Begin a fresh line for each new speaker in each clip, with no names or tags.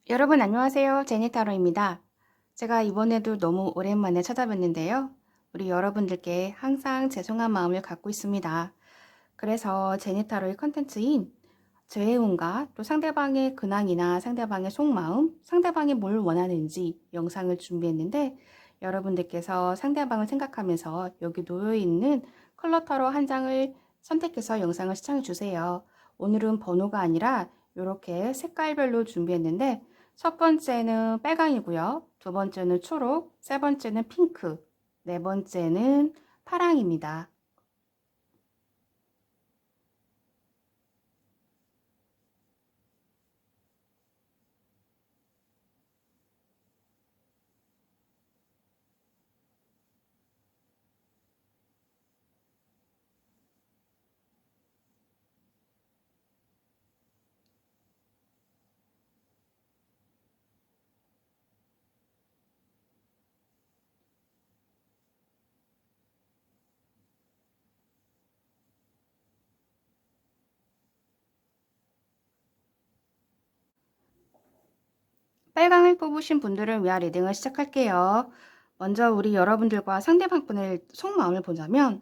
여러분 안녕하세요. 제니타로입니다. 제가 이번에도 너무 오랜만에 찾아뵙는데요. 우리 여러분들께 항상 죄송한 마음을 갖고 있습니다. 그래서 제니타로의 컨텐츠인 재회운과 또 상대방의 근황이나 상대방의 속마음, 상대방이 뭘 원하는지 영상을 준비했는데 여러분들께서 상대방을 생각하면서 여기 놓여있는 컬러 타로 한 장을 선택해서 영상을 시청해 주세요. 오늘은 번호가 아니라 이렇게 색깔별로 준비했는데 첫 번째는 빨강이고요. 두 번째는 초록, 세 번째는 핑크, 네 번째는 파랑입니다. 빨강을 뽑으신 분들을 위한 리딩을 시작할게요. 먼저 우리 여러분들과 상대방 분의 속마음을 보자면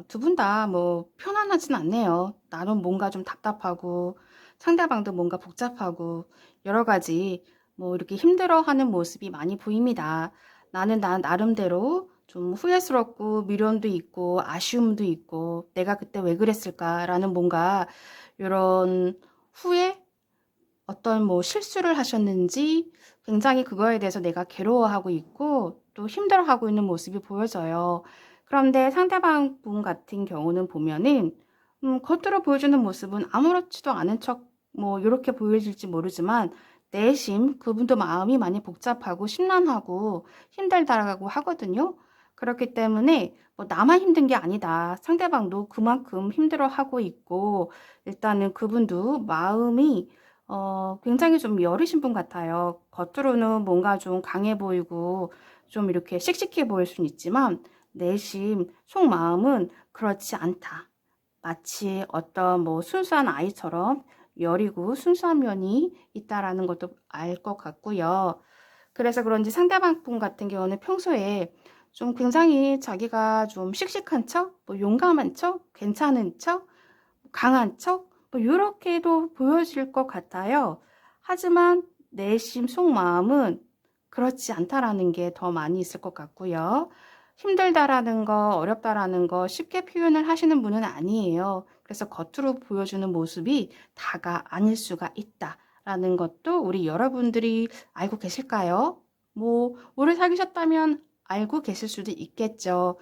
두 분 다 뭐 편안하진 않네요. 나는 뭔가 좀 답답하고 상대방도 뭔가 복잡하고 여러 가지 뭐 이렇게 힘들어하는 모습이 많이 보입니다. 나는 나 나름대로 좀 후회스럽고 미련도 있고 아쉬움도 있고 내가 그때 왜 그랬을까라는 뭔가 이런 후회 어떤 뭐 실수를 하셨는지 굉장히 그거에 대해서 내가 괴로워하고 있고 또 힘들어하고 있는 모습이 보여져요. 그런데 상대방 분 같은 경우는 보면은 겉으로 보여주는 모습은 아무렇지도 않은 척 뭐 이렇게 보여질지 모르지만 내심 그분도 마음이 많이 복잡하고 심란하고 힘들다라고 하거든요. 그렇기 때문에 뭐 나만 힘든 게 아니다. 상대방도 그만큼 힘들어하고 있고 일단은 그분도 마음이 굉장히 좀 여리신 분 같아요. 겉으로는 뭔가 좀 강해 보이고 좀 이렇게 씩씩해 보일 수는 있지만 내심 속마음은 그렇지 않다. 마치 어떤 뭐 순수한 아이처럼 여리고 순수한 면이 있다라는 것도 알 것 같고요. 그래서 그런지 상대방 분 같은 경우는 평소에 좀 굉장히 자기가 좀 씩씩한 척, 뭐 용감한 척, 괜찮은 척, 강한 척, 뭐 이렇게도 보여질 것 같아요. 하지만 내심 속마음은 그렇지 않다라는 게 더 많이 있을 것 같고요. 힘들다라는 거, 어렵다라는 거 쉽게 표현을 하시는 분은 아니에요. 그래서 겉으로 보여주는 모습이 다가 아닐 수가 있다라는 것도 우리 여러분들이 알고 계실까요? 뭐, 오래 사귀셨다면 알고 계실 수도 있겠죠.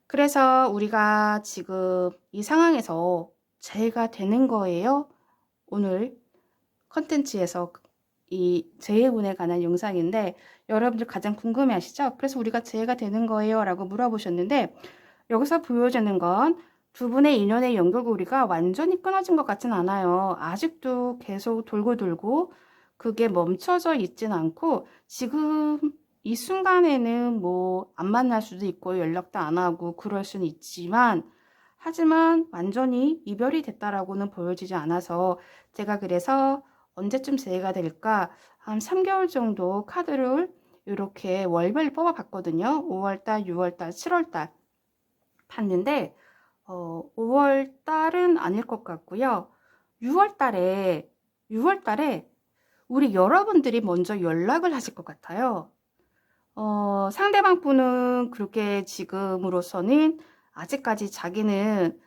그래서 우리가 지금 이 상황에서 제가 되는 거예요. 오늘 컨텐츠에서 이 재해운에 관한 영상인데 여러분들 가장 궁금해 하시죠? 그래서 우리가 재해가 되는 거예요 라고 물어보셨는데 여기서 보여지는 건 두 분의 인연의 연결고리가 완전히 끊어진 것 같진 않아요. 아직도 계속 돌고 돌고 그게 멈춰져 있진 않고 지금 이 순간에는 뭐 안 만날 수도 있고 연락도 안 하고 그럴 수는 있지만 하지만 완전히 이별이 됐다라고는 보여지지 않아서 제가 그래서 언제쯤 재해가 될까? 한 3개월 정도 카드를 이렇게 월별 뽑아 봤거든요. 5월달, 6월달, 7월달 봤는데 5월달은 아닐 것 같고요. 6월달에 6월달에 우리 여러분들이 먼저 연락을 하실 것 같아요. 상대방 분은 그렇게 지금으로서는 아직까지 자기는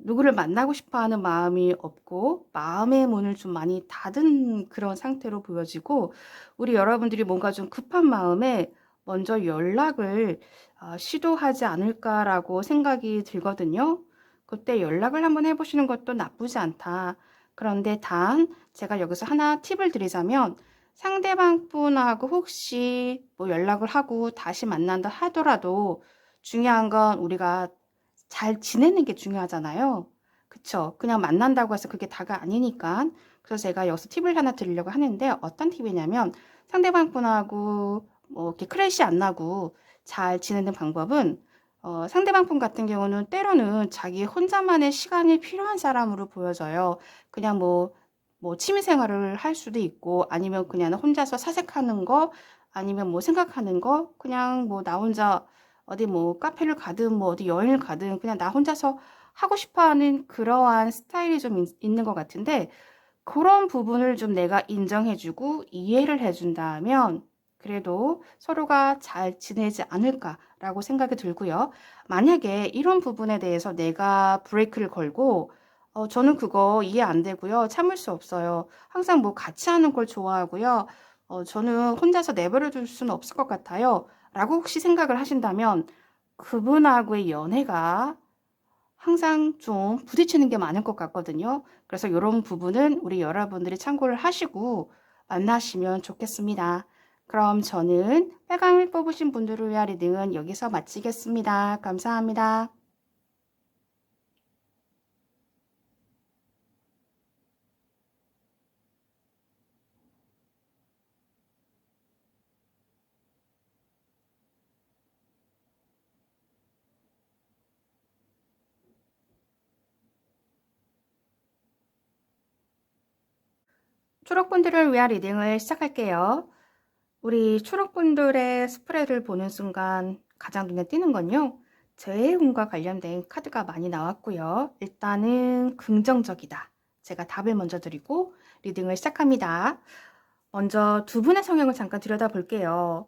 누구를 만나고 싶어 하는 마음이 없고 마음의 문을 좀 많이 닫은 그런 상태로 보여지고 우리 여러분들이 뭔가 좀 급한 마음에 먼저 연락을 시도하지 않을까라고 생각이 들거든요. 그때 연락을 한번 해보시는 것도 나쁘지 않다. 그런데 단 제가 여기서 하나 팁을 드리자면 상대방 분하고 혹시 뭐 연락을 하고 다시 만난다 하더라도 중요한 건 우리가 잘 지내는 게 중요하잖아요. 그쵸? 그냥 만난다고 해서 그게 다가 아니니까. 그래서 제가 여기서 팁을 하나 드리려고 하는데 어떤 팁이냐면 상대방 분하고 뭐 이렇게 크래시 안 나고 잘 지내는 방법은 상대방 분 같은 경우는 때로는 자기 혼자만의 시간이 필요한 사람으로 보여져요. 그냥 뭐 취미 생활을 할 수도 있고 아니면 그냥 혼자서 사색하는 거 아니면 뭐 생각하는 거 그냥 뭐 나 혼자 어디 뭐 카페를 가든 뭐 어디 여행을 가든 그냥 나 혼자서 하고 싶어 하는 그러한 스타일이 좀 있는 것 같은데 그런 부분을 좀 내가 인정해주고 이해를 해준다면 그래도 서로가 잘 지내지 않을까라고 생각이 들고요. 만약에 이런 부분에 대해서 내가 브레이크를 걸고 저는 그거 이해 안 되고요. 참을 수 없어요. 항상 뭐 같이 하는 걸 좋아하고요. 저는 혼자서 내버려 둘 수는 없을 것 같아요. 라고 혹시 생각을 하신다면 그분하고의 연애가 항상 좀 부딪히는 게 많을 것 같거든요. 그래서 이런 부분은 우리 여러분들이 참고를 하시고 만나시면 좋겠습니다. 그럼 저는 빨강을 뽑으신 분들을 위한 리딩은 여기서 마치겠습니다. 감사합니다. 초록분들을 위한 리딩을 시작할게요. 우리 초록분들의 스프레드를 보는 순간 가장 눈에 띄는 건요. 재해운과 관련된 카드가 많이 나왔고요. 일단은 긍정적이다. 제가 답을 먼저 드리고 리딩을 시작합니다. 먼저 두 분의 성향을 잠깐 들여다볼게요.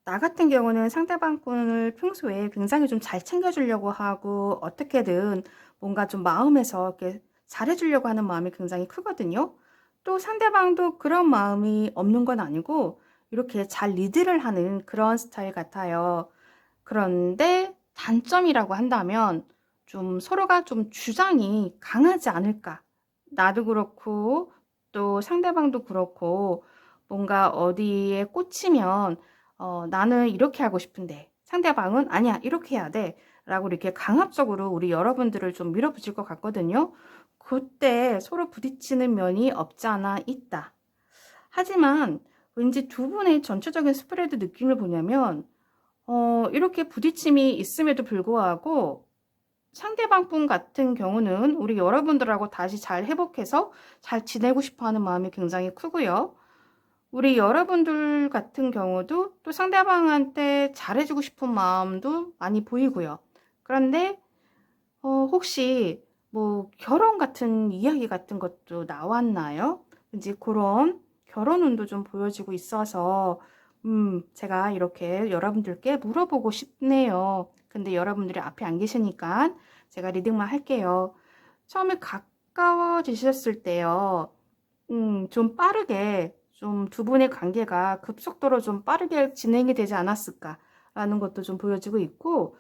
나 같은 경우는 상대방 분을 평소에 굉장히 좀 잘 챙겨주려고 하고 어떻게든 뭔가 좀 마음에서 이렇게 잘해주려고 하는 마음이 굉장히 크거든요. 또 상대방도 그런 마음이 없는 건 아니고 이렇게 잘 리드를 하는 그런 스타일 같아요. 그런데 단점이라고 한다면 좀 서로가 좀 주장이 강하지 않을까. 나도 그렇고 또 상대방도 그렇고 뭔가 어디에 꽂히면 나는 이렇게 하고 싶은데 상대방은 아니야 이렇게 해야 돼 라고 이렇게 강압적으로 우리 여러분들을 좀 밀어붙일 것 같거든요. 그때 서로 부딪히는 면이 없지 않아 있다. 하지만 왠지 두 분의 전체적인 스프레드 느낌을 보냐면 이렇게 부딪힘이 있음에도 불구하고 상대방 분 같은 경우는 우리 여러분들하고 다시 잘 회복해서 잘 지내고 싶어 하는 마음이 굉장히 크고요. 우리 여러분들 같은 경우도 또 상대방한테 잘해주고 싶은 마음도 많이 보이고요. 그런데 혹시 뭐 결혼 같은 이야기 같은 것도 나왔나요? 이제 그런 결혼 운도 좀 보여지고 있어서 제가 이렇게 여러분들께 물어보고 싶네요. 근데 여러분들이 앞에 안 계시니까 제가 리딩만 할게요. 처음에 가까워지셨을 때요. 좀 빠르게 좀 두 분의 관계가 급속도로 좀 빠르게 진행이 되지 않았을까라는 것도 좀 보여지고 있고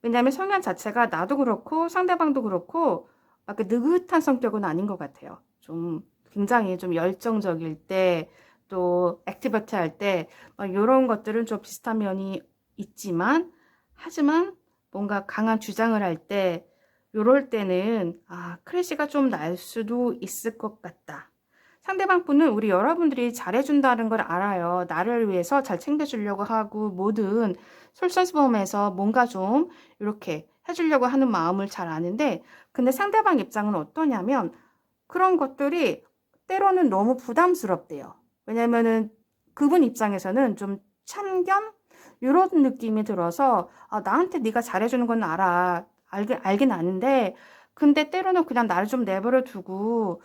왜냐하면 성향 자체가 나도 그렇고 상대방도 그렇고 막 느긋한 성격은 아닌 것 같아요. 좀 굉장히 좀 열정적일 때 또 액티비티 할 때 이런 것들은 좀 비슷한 면이 있지만 하지만 뭔가 강한 주장을 할 때 요럴 때는 크래시가 좀 날 수도 있을 것 같다. 상대방 분은 우리 여러분들이 잘해준다는 걸 알아요. 나를 위해서 잘 챙겨주려고 하고 뭐든 솔선수범해서 뭔가 좀 이렇게 해주려고 하는 마음을 잘 아는데 근데 상대방 입장은 어떠냐면 그런 것들이 때로는 너무 부담스럽대요. 왜냐면은 그분 입장에서는 좀 참견? 이런 느낌이 들어서 나한테 네가 잘해주는 건 알아. 알긴 아는데 근데 때로는 그냥 나를 좀 내버려 두고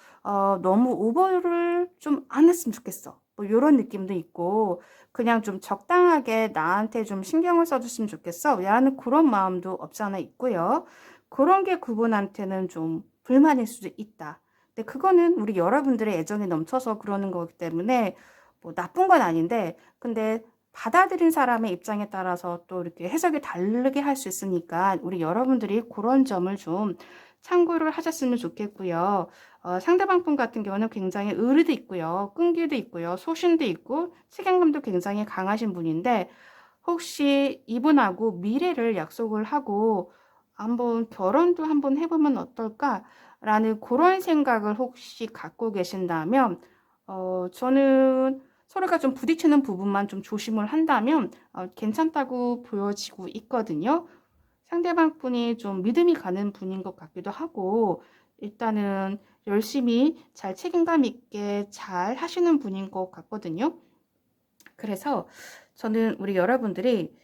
너무 오버를 좀 안 했으면 좋겠어. 뭐 이런 느낌도 있고 그냥 좀 적당하게 나한테 좀 신경을 써줬으면 좋겠어. 라는 그런 마음도 없지 않아 있고요. 그런 게 그분한테는 좀 불만일 수도 있다. 근데 그거는 우리 여러분들의 애정이 넘쳐서 그러는 거기 때문에 뭐 나쁜 건 아닌데 근데 받아들인 사람의 입장에 따라서 또 이렇게 해석이 다르게 할 수 있으니까 우리 여러분들이 그런 점을 좀 참고를 하셨으면 좋겠고요. 상대방 분 같은 경우는 굉장히 의리도 있고요. 끈기도 있고요. 소신도 있고 책임감도 굉장히 강하신 분인데 혹시 이분하고 미래를 약속을 하고 한번 결혼도 한번 해보면 어떨까라는 그런 생각을 혹시 갖고 계신다면 저는 서로가 좀 부딪히는 부분만 좀 조심을 한다면 괜찮다고 보여지고 있거든요. 상대방 분이 좀 믿음이 가는 분인 것 같기도 하고 일단은 열심히 잘 책임감 있게 잘 하시는 분인 것 같거든요. 그래서 저는 우리 여러분들이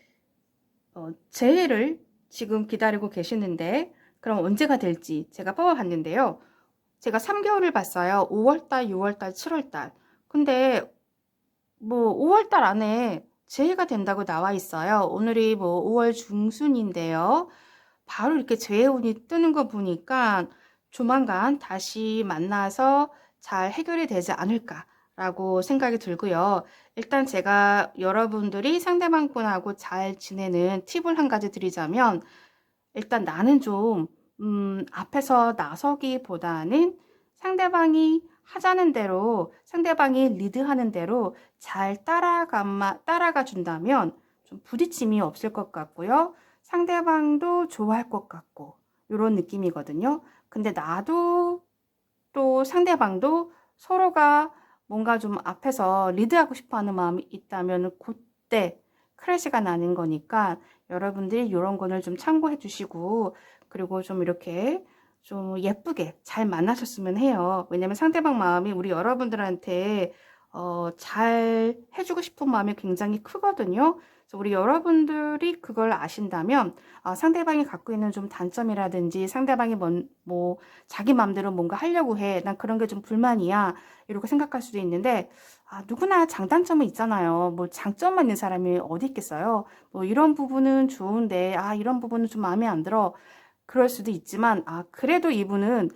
재해를 지금 기다리고 계시는데 그럼 언제가 될지 제가 뽑아봤는데요. 제가 3개월을 봤어요. 5월달, 6월달, 7월달. 근데 뭐 5월달 안에 재해가 된다고 나와 있어요. 오늘이 뭐 5월 중순인데요. 바로 이렇게 재해운이 뜨는 거 보니까 조만간 다시 만나서 잘 해결이 되지 않을까라고 생각이 들고요. 일단 제가 여러분들이 상대방 분하고 잘 지내는 팁을 한 가지 드리자면, 일단 나는 좀 앞에서 나서기보다는 상대방이 하자는 대로, 상대방이 리드하는 대로 잘 따라가 준다면 좀 부딪힘이 없을 것 같고요. 상대방도 좋아할 것 같고, 이런 느낌이거든요. 근데 나도 또 상대방도 서로가 뭔가 좀 앞에서 리드하고 싶어 하는 마음이 있다면 그때 크래시가 나는 거니까 여러분들이 이런 거를 좀 참고해 주시고, 그리고 좀 이렇게 좀 예쁘게 잘 만나셨으면 해요. 왜냐면 상대방 마음이 우리 여러분들한테 잘 해주고 싶은 마음이 굉장히 크거든요. 그래서 우리 여러분들이 그걸 아신다면 상대방이 갖고 있는 좀 단점이라든지 상대방이 뭐 자기 마음대로 뭔가 하려고 해. 난 그런 게 좀 불만이야. 이렇게 생각할 수도 있는데, 누구나 장단점은 있잖아요. 뭐 장점만 있는 사람이 어디 있겠어요. 뭐 이런 부분은 좋은데, 이런 부분은 좀 마음에 안 들어. 그럴 수도 있지만, 그래도 이분은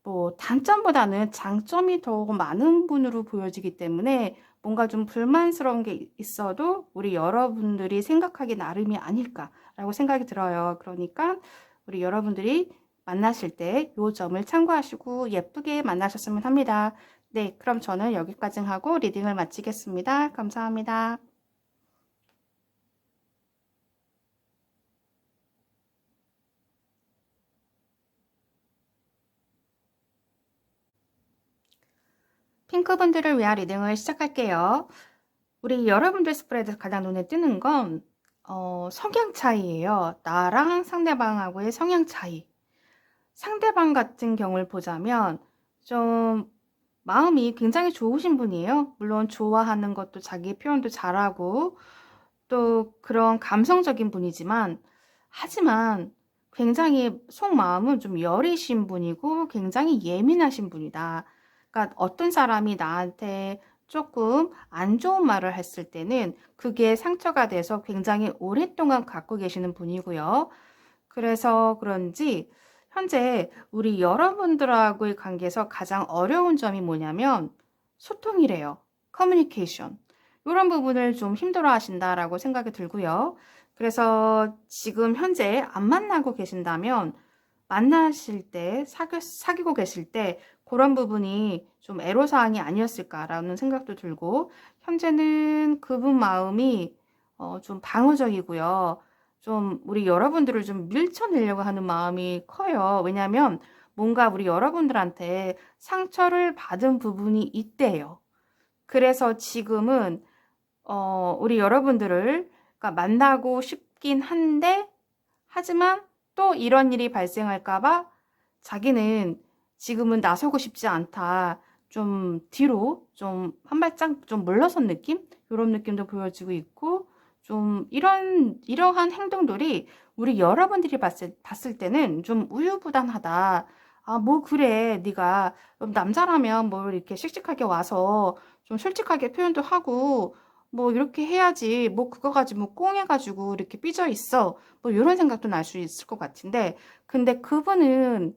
뭐 단점보다는 장점이 더 많은 분으로 보여지기 때문에 뭔가 좀 불만스러운 게 있어도 우리 여러분들이 생각하기 나름이 아닐까라고 생각이 들어요. 그러니까 우리 여러분들이 만나실 때 이 점을 참고하시고 예쁘게 만나셨으면 합니다. 네, 그럼 저는 여기까지 하고 리딩을 마치겠습니다. 감사합니다. 핑크분들을 위한 리딩을 시작할게요. 우리 여러분들 스프레드에서 가장 눈에 띄는 건 성향 차이예요. 나랑 상대방하고의 성향 차이. 상대방 같은 경우를 보자면 좀 마음이 굉장히 좋으신 분이에요. 물론 좋아하는 것도 자기 표현도 잘하고 또 그런 감성적인 분이지만, 하지만 굉장히 속마음은 좀 여리신 분이고 굉장히 예민하신 분이다. 그러니까 어떤 사람이 나한테 조금 안 좋은 말을 했을 때는 그게 상처가 돼서 굉장히 오랫동안 갖고 계시는 분이고요. 그래서 그런지 현재 우리 여러분들하고의 관계에서 가장 어려운 점이 뭐냐면 소통이래요. 커뮤니케이션. 이런 부분을 좀 힘들어 하신다라고 생각이 들고요. 그래서 지금 현재 안 만나고 계신다면 만나실 때, 사귀고 계실 때 그런 부분이 좀 애로사항이 아니었을까라는 생각도 들고, 현재는 그분 마음이 좀 방어적이고요. 좀 우리 여러분들을 좀 밀쳐내려고 하는 마음이 커요. 왜냐하면 뭔가 우리 여러분들한테 상처를 받은 부분이 있대요. 그래서 지금은 우리 여러분들을 그러니까 만나고 싶긴 한데, 하지만 또 이런 일이 발생할까봐 자기는 지금은 나서고 싶지 않다. 좀 뒤로 좀 한 발짝 좀 물러선 느낌? 이런 느낌도 보여지고 있고, 좀 이러한 행동들이 우리 여러분들이 봤을 때는 좀 우유부단하다. 뭐 그래. 네가 남자라면 뭐 이렇게 씩씩하게 와서 좀 솔직하게 표현도 하고 뭐 이렇게 해야지. 뭐 그거 가지고 꽁해가지고 이렇게 삐져 있어. 뭐 이런 생각도 날 수 있을 것 같은데, 근데 그분은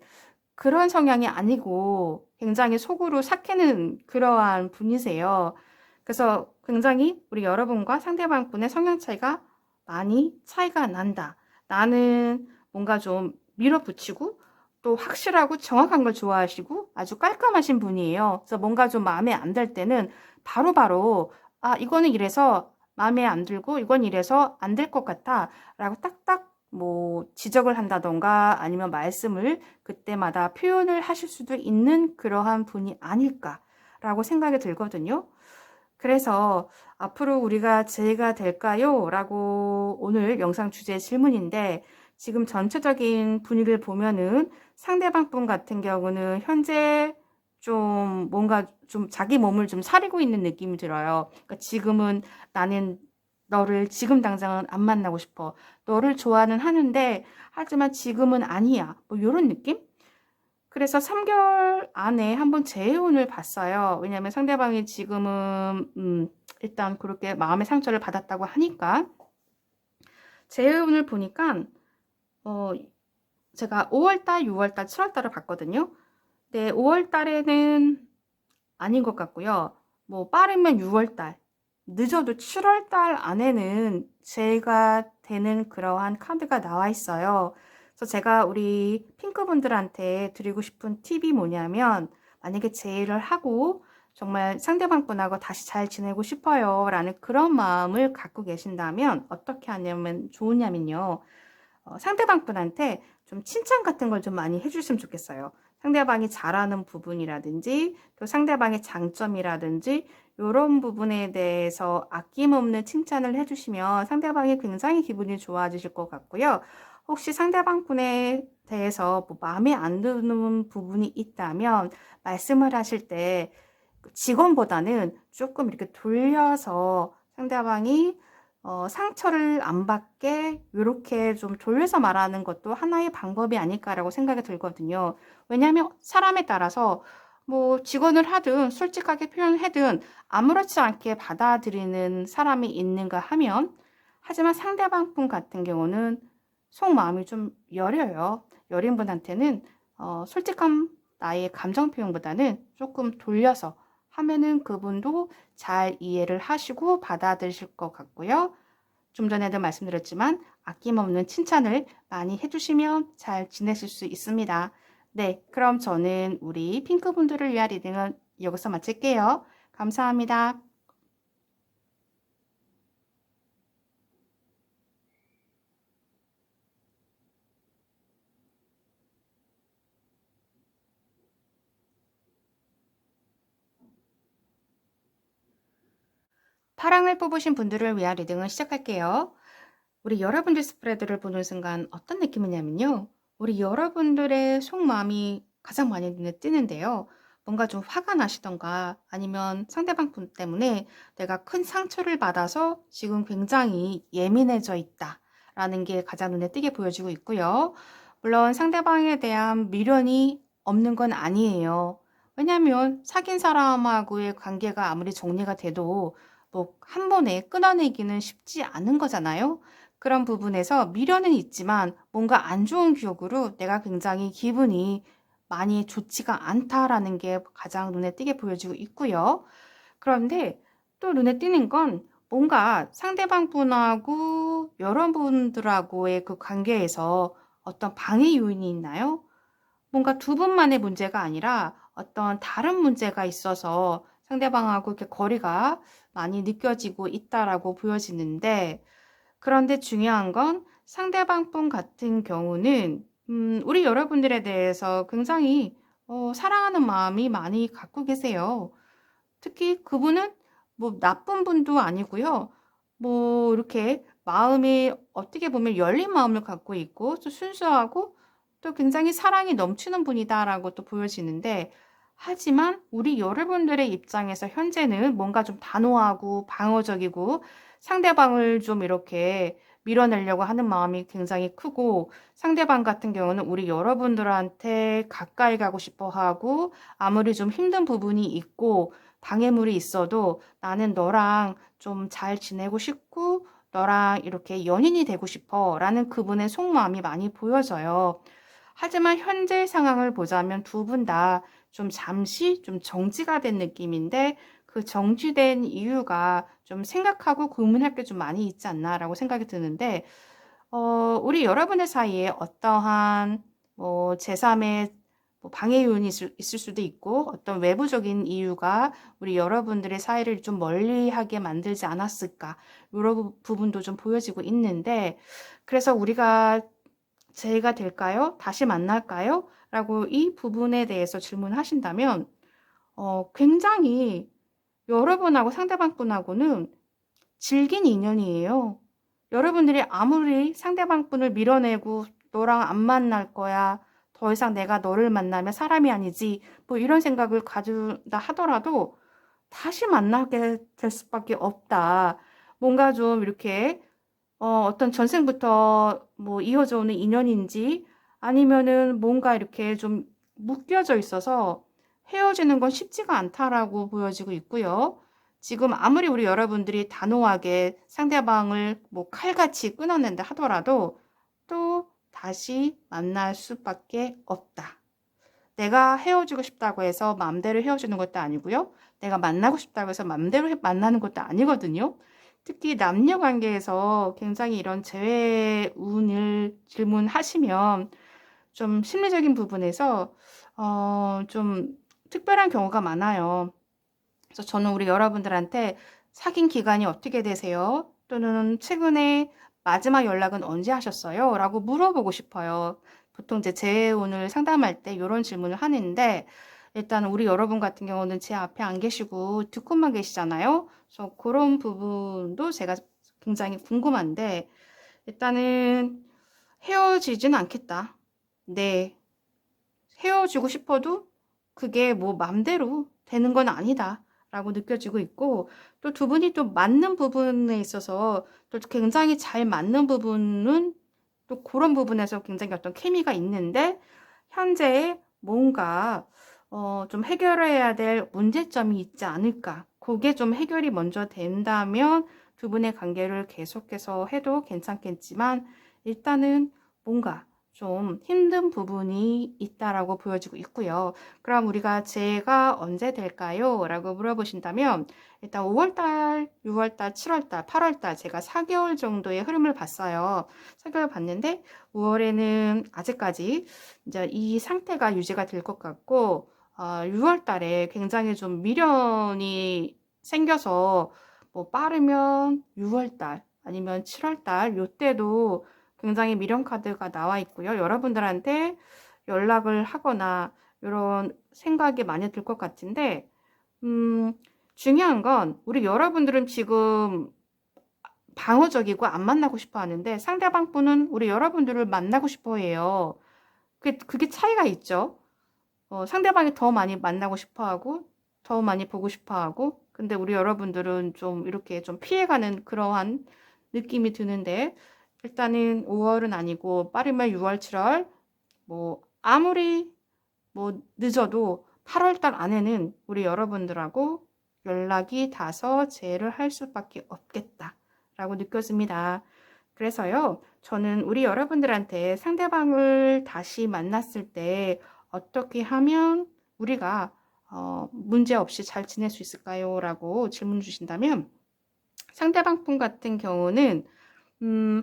그런 성향이 아니고 굉장히 속으로 삭히는 그러한 분이세요. 그래서 굉장히 우리 여러분과 상대방 분의 성향 차이가 많이 차이가 난다. 나는 뭔가 좀 밀어붙이고 또 확실하고 정확한 걸 좋아하시고 아주 깔끔하신 분이에요. 그래서 뭔가 좀 마음에 안 들 때는 바로바로 이거는 이래서 마음에 안 들고 이건 이래서 안 될 것 같아 라고 딱딱 뭐 지적을 한다던가 아니면 말씀을 그때마다 표현을 하실 수도 있는 그러한 분이 아닐까라고 생각이 들거든요. 그래서 앞으로 우리가 재해가 될까요? 라고 오늘 영상 주제 질문인데, 지금 전체적인 분위기를 보면은 상대방 분 같은 경우는 현재 좀 뭔가 좀 자기 몸을 좀 사리고 있는 느낌이 들어요. 그러니까 지금은 나는 너를 지금 당장은 안 만나고 싶어. 너를 좋아는 하는데 하지만 지금은 아니야. 뭐 요런 느낌? 그래서 3개월 안에 한번 재혼을 봤어요. 왜냐면 상대방이 지금은 일단 그렇게 마음의 상처를 받았다고 하니까 재혼을 보니까 어 제가 5월달, 6월달, 7월달을 봤거든요. 네, 5월달에는 아닌 것 같고요. 뭐 빠르면 6월달, 늦어도 7월달 안에는 제가 되는 그러한 카드가 나와 있어요. 그래서 제가 우리 핑크분들한테 드리고 싶은 팁이 뭐냐면 만약에 제의를 하고 정말 상대방 분하고 다시 잘 지내고 싶어요 라는 그런 마음을 갖고 계신다면 어떻게 하냐면 좋으냐면요. 상대방 분한테 좀 칭찬 같은 걸 좀 많이 해주셨으면 좋겠어요. 상대방이 잘하는 부분이라든지 또 상대방의 장점이라든지 이런 부분에 대해서 아낌없는 칭찬을 해주시면 상대방이 굉장히 기분이 좋아지실 것 같고요. 혹시 상대방 분에 대해서 뭐 마음에 안 드는 부분이 있다면 말씀을 하실 때 직원보다는 조금 이렇게 돌려서 상대방이 상처를 안 받게 이렇게 좀 돌려서 말하는 것도 하나의 방법이 아닐까라고 생각이 들거든요. 왜냐하면 사람에 따라서 뭐 직원을 하든 솔직하게 표현하든 아무렇지 않게 받아들이는 사람이 있는가 하면 하지만 상대방 분 같은 경우는 속마음이 좀 여려요. 여린 분한테는 솔직한 나의 감정 표현보다는 조금 돌려서 하면은 그분도 잘 이해를 하시고 받아들이실 것 같고요. 좀 전에도 말씀드렸지만 아낌없는 칭찬을 많이 해주시면 잘 지내실 수 있습니다. 네, 그럼 저는 우리 핑크분들을 위한 리딩은 여기서 마칠게요. 감사합니다. 파랑을 뽑으신 분들을 위한 리딩을 시작할게요. 우리 여러분들 스프레드를 보는 순간 어떤 느낌이냐면요. 우리 여러분들의 속마음이 가장 많이 눈에 띄는데요. 뭔가 좀 화가 나시던가 아니면 상대방 분 때문에 내가 큰 상처를 받아서 지금 굉장히 예민해져 있다 라는 게 가장 눈에 띄게 보여지고 있고요. 물론 상대방에 대한 미련이 없는 건 아니에요. 왜냐하면 사귄 사람하고의 관계가 아무리 정리가 돼도 뭐 한 번에 끊어내기는 쉽지 않은 거잖아요. 그런 부분에서 미련은 있지만 뭔가 안 좋은 기억으로 내가 굉장히 기분이 많이 좋지가 않다라는 게 가장 눈에 띄게 보여지고 있고요. 그런데 또 눈에 띄는 건 뭔가 상대방 분하고 여러분들하고의 그 관계에서 어떤 방해 요인이 있나요? 뭔가 두 분만의 문제가 아니라 어떤 다른 문제가 있어서 상대방하고 이렇게 거리가 많이 느껴지고 있다라고 보여지는데 그런데 중요한 건 상대방 분 같은 경우는 우리 여러분들에 대해서 굉장히 사랑하는 마음이 많이 갖고 계세요. 특히 그분은 뭐 나쁜 분도 아니고요. 뭐 이렇게 마음이 어떻게 보면 열린 마음을 갖고 있고 또 순수하고 또 굉장히 사랑이 넘치는 분이다라고 또 보여지는데 하지만 우리 여러분들의 입장에서 현재는 뭔가 좀 단호하고 방어적이고 상대방을 좀 이렇게 밀어내려고 하는 마음이 굉장히 크고 상대방 같은 경우는 우리 여러분들한테 가까이 가고 싶어 하고 아무리 좀 힘든 부분이 있고 방해물이 있어도 나는 너랑 좀 잘 지내고 싶고 너랑 이렇게 연인이 되고 싶어 라는 그분의 속마음이 많이 보여져요. 하지만 현재 상황을 보자면 두 분 다 좀 잠시 좀 정지가 된 느낌인데 그 정지된 이유가 좀 생각하고 고민할 게 좀 많이 있지 않나라고 생각이 드는데 우리 여러분의 사이에 어떠한 뭐 제3의 뭐 방해 요인이 있을 수도 있고 어떤 외부적인 이유가 우리 여러분들의 사이를 좀 멀리하게 만들지 않았을까 이런 부분도 좀 보여지고 있는데 그래서 우리가 재회가 될까요? 다시 만날까요? 라고 이 부분에 대해서 질문하신다면 굉장히 여러분하고 상대방 분하고는 질긴 인연이에요. 여러분들이 아무리 상대방 분을 밀어내고 너랑 안 만날 거야. 더 이상 내가 너를 만나면 사람이 아니지. 뭐 이런 생각을 가진다 하더라도 다시 만나게 될 수밖에 없다. 뭔가 좀 이렇게 어떤 전생부터 뭐 이어져 오는 인연인지 아니면은 뭔가 이렇게 좀 묶여져 있어서 헤어지는 건 쉽지가 않다라고 보여지고 있고요. 지금 아무리 우리 여러분들이 단호하게 상대방을 뭐 칼같이 끊어낸다 하더라도 또 다시 만날 수밖에 없다. 내가 헤어지고 싶다고 해서 마음대로 헤어지는 것도 아니고요. 내가 만나고 싶다고 해서 마음대로 만나는 것도 아니거든요. 특히 남녀 관계에서 굉장히 이런 재회 운을 질문하시면 좀 심리적인 부분에서 좀 특별한 경우가 많아요. 그래서 저는 우리 여러분들한테 사귄 기간이 어떻게 되세요? 또는 최근에 마지막 연락은 언제 하셨어요? 라고 물어보고 싶어요. 보통 이제 재혼을 상담할 때 이런 질문을 하는데 일단 우리 여러분 같은 경우는 제 앞에 안 계시고 듣고만 계시잖아요. 그래서 그런 부분도 제가 굉장히 궁금한데 일단은 헤어지진 않겠다. 네. 헤어지고 싶어도 그게 뭐 맘대로 되는 건 아니다. 라고 느껴지고 있고, 또 두 분이 또 맞는 부분에 있어서 또 굉장히 잘 맞는 부분은 또 그런 부분에서 굉장히 어떤 케미가 있는데, 현재 뭔가, 좀 해결해야 될 문제점이 있지 않을까. 그게 좀 해결이 먼저 된다면 두 분의 관계를 계속해서 해도 괜찮겠지만, 일단은 뭔가 좀 힘든 부분이 있다라고 보여지고 있고요. 그럼 우리가 제가 언제 될까요? 라고 물어보신다면 일단 5월달, 6월달, 7월달, 8월달 제가 4개월 정도의 흐름을 봤어요. 4개월 봤는데 5월에는 아직까지 이제 이 상태가 유지가 될 것 같고 6월달에 굉장히 좀 미련이 생겨서 뭐 빠르면 6월달 아니면 7월달 요때도 굉장히 미련 카드가 나와 있고요. 여러분들한테 연락을 하거나 이런 생각이 많이 들 것 같은데, 중요한 건 우리 여러분들은 지금 방어적이고 안 만나고 싶어 하는데 상대방 분은 우리 여러분들을 만나고 싶어 해요. 그게 차이가 있죠. 상대방이 더 많이 만나고 싶어 하고, 더 많이 보고 싶어 하고, 근데 우리 여러분들은 좀 이렇게 좀 피해가는 그러한 느낌이 드는데, 일단은 5월은 아니고 빠르면 6월, 7월, 뭐 아무리 뭐 늦어도 8월 달 안에는 우리 여러분들하고 연락이 닿아서 재회를 할 수밖에 없겠다라고 느껴집니다. 그래서요, 저는 우리 여러분들한테 상대방을 다시 만났을 때 어떻게 하면 우리가 문제 없이 잘 지낼 수 있을까요? 라고 질문 주신다면 상대방 분 같은 경우는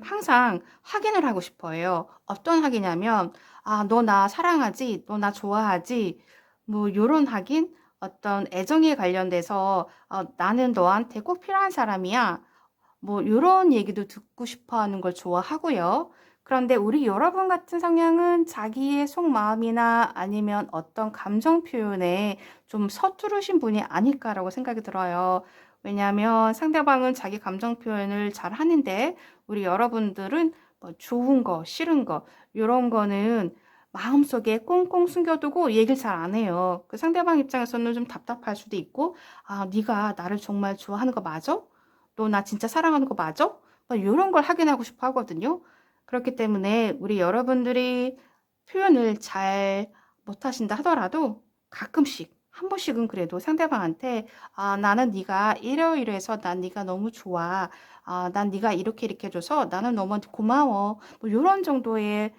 항상 확인을 하고 싶어요. 어떤 확인이냐면, 아, 너 나 사랑하지? 너 나 좋아하지? 뭐, 요런 확인? 어떤 애정에 관련돼서, 나는 너한테 꼭 필요한 사람이야. 뭐, 요런 얘기도 듣고 싶어 하는 걸 좋아하고요. 그런데 우리 여러분 같은 성향은 자기의 속마음이나 아니면 어떤 감정 표현에 좀 서투르신 분이 아닐까라고 생각이 들어요. 왜냐하면 상대방은 자기 감정 표현을 잘 하는데 우리 여러분들은 뭐 좋은 거, 싫은 거, 이런 거는 마음속에 꽁꽁 숨겨두고 얘기를 잘 안 해요. 그 상대방 입장에서는 좀 답답할 수도 있고, 아, 네가 나를 정말 좋아하는 거 맞아? 너 나 진짜 사랑하는 거 맞아? 막 이런 걸 확인하고 싶어 하거든요. 그렇기 때문에 우리 여러분들이 표현을 잘 못하신다 하더라도 가끔씩 한 번씩은 그래도 상대방한테 아, 나는 네가 이러이러해서 난 네가 너무 좋아. 아, 난 네가 이렇게 이렇게 해줘서 나는 너무 고마워. 뭐 이런 정도의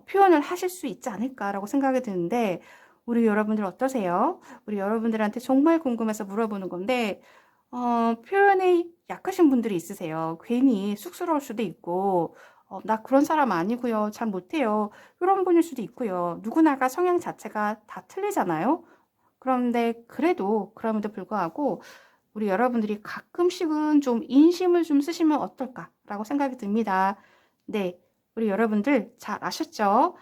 표현을 하실 수 있지 않을까라고 생각이 드는데 우리 여러분들 어떠세요? 우리 여러분들한테 정말 궁금해서 물어보는 건데 표현이 약하신 분들이 있으세요. 괜히 쑥스러울 수도 있고 나 그런 사람 아니고요. 잘 못해요. 그런 분일 수도 있고요. 누구나가 성향 자체가 다 틀리잖아요. 그런데 그래도 그럼에도 불구하고 우리 여러분들이 가끔씩은 좀 인심을 좀 쓰시면 어떨까라고 생각이 듭니다. 네, 우리 여러분들 잘 아셨죠?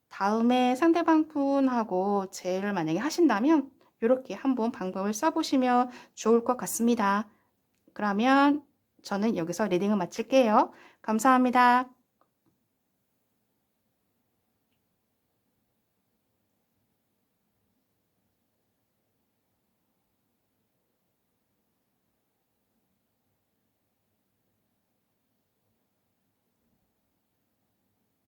다음에 상대방 분하고 제의를 만약에 하신다면 이렇게 한번 방법을 써보시면 좋을 것 같습니다. 그러면 저는 여기서 리딩을 마칠게요. 감사합니다.